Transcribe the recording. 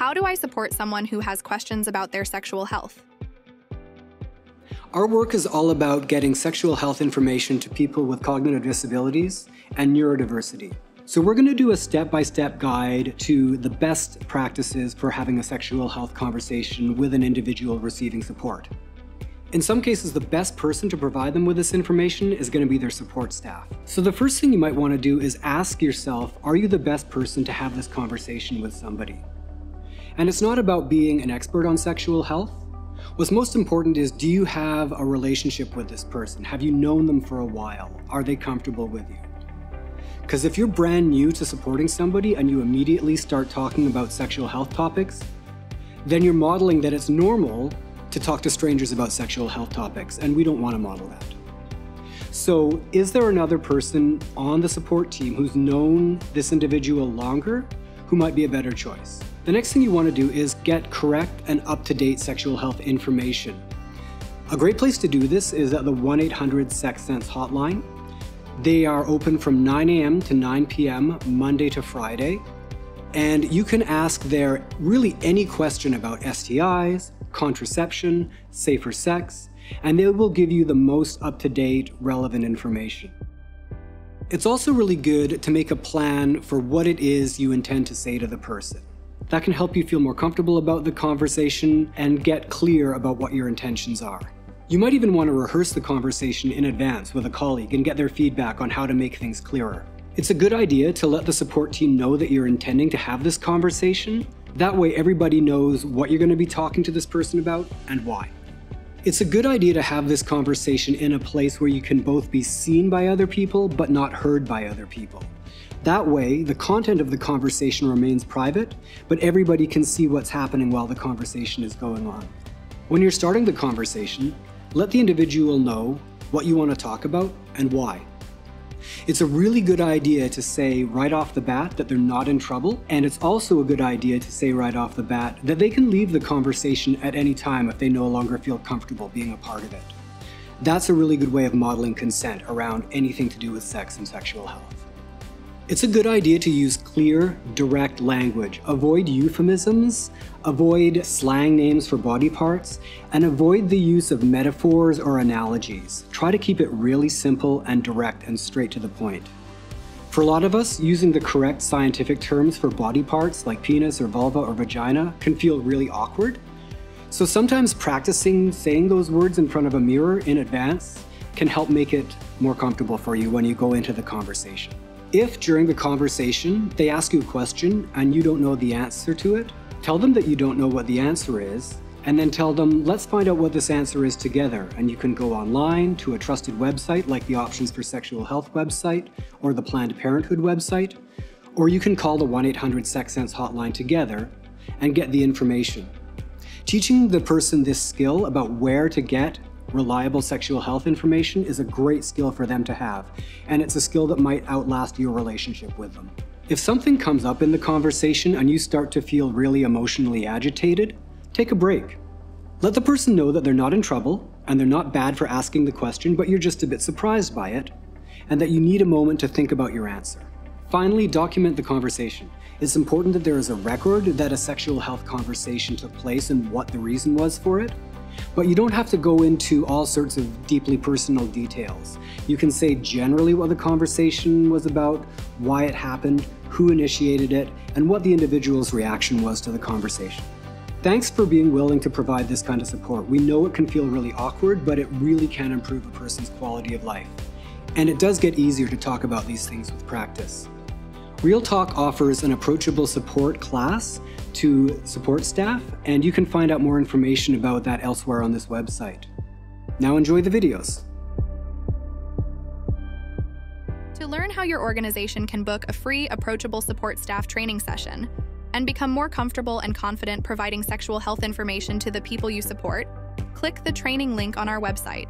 How do I support someone who has questions about their sexual health? Our work is all about getting sexual health information to people with cognitive disabilities and neurodiversity. So we're going to do a step-by-step guide to the best practices for having a sexual health conversation with an individual receiving support. In some cases, the best person to provide them with this information is going to be their support staff. So the first thing you might want to do is ask yourself, are you the best person to have this conversation with somebody? And it's not about being an expert on sexual health. What's most important is, do you have a relationship with this person? Have you known them for a while? Are they comfortable with you? Because if you're brand new to supporting somebody and you immediately start talking about sexual health topics, then you're modeling that it's normal to talk to strangers about sexual health topics, and we don't want to model that. So is there another person on the support team who's known this individual longer who might be a better choice? The next thing you want to do is get correct and up-to-date sexual health information. A great place to do this is at the 1-800-SEX-SENSE hotline. They are open from 9 a.m. to 9 p.m. Monday to Friday. And you can ask there really any question about STIs, contraception, safer sex, and they will give you the most up-to-date, relevant information. It's also really good to make a plan for what it is you intend to say to the person. That can help you feel more comfortable about the conversation and get clear about what your intentions are. You might even want to rehearse the conversation in advance with a colleague and get their feedback on how to make things clearer. It's a good idea to let the support team know that you're intending to have this conversation. That way everybody knows what you're going to be talking to this person about and why. It's a good idea to have this conversation in a place where you can both be seen by other people but not heard by other people. That way, the content of the conversation remains private, but everybody can see what's happening while the conversation is going on. When you're starting the conversation, let the individual know what you want to talk about and why. It's a really good idea to say right off the bat that they're not in trouble, and it's also a good idea to say right off the bat that they can leave the conversation at any time if they no longer feel comfortable being a part of it. That's a really good way of modeling consent around anything to do with sex and sexual health. It's a good idea to use clear, direct language. Avoid euphemisms, avoid slang names for body parts, and avoid the use of metaphors or analogies. Try to keep it really simple and direct and straight to the point. For a lot of us, using the correct scientific terms for body parts like penis or vulva or vagina can feel really awkward. So sometimes practicing saying those words in front of a mirror in advance can help make it more comfortable for you when you go into the conversation. If during the conversation they ask you a question and you don't know the answer to it, tell them that you don't know what the answer is, and then tell them, let's find out what this answer is together. And you can go online to a trusted website like the Options for Sexual Health website or the Planned Parenthood website, or you can call the 1-800-SEX-SENSE hotline together and get the information. Teaching the person this skill about where to get reliable sexual health information is a great skill for them to have, and it's a skill that might outlast your relationship with them. If something comes up in the conversation and you start to feel really emotionally agitated, take a break. Let the person know that they're not in trouble and they're not bad for asking the question, but you're just a bit surprised by it, and that you need a moment to think about your answer. Finally, document the conversation. It's important that there is a record that a sexual health conversation took place and what the reason was for it. But you don't have to go into all sorts of deeply personal details. You can say generally what the conversation was about, why it happened, who initiated it, and what the individual's reaction was to the conversation. Thanks for being willing to provide this kind of support. We know it can feel really awkward, but it really can improve a person's quality of life. And it does get easier to talk about these things with practice. Real Talk offers an approachable support class to support staff, and you can find out more information about that elsewhere on this website. Now enjoy the videos. To learn how your organization can book a free approachable support staff training session and become more comfortable and confident providing sexual health information to the people you support, click the training link on our website.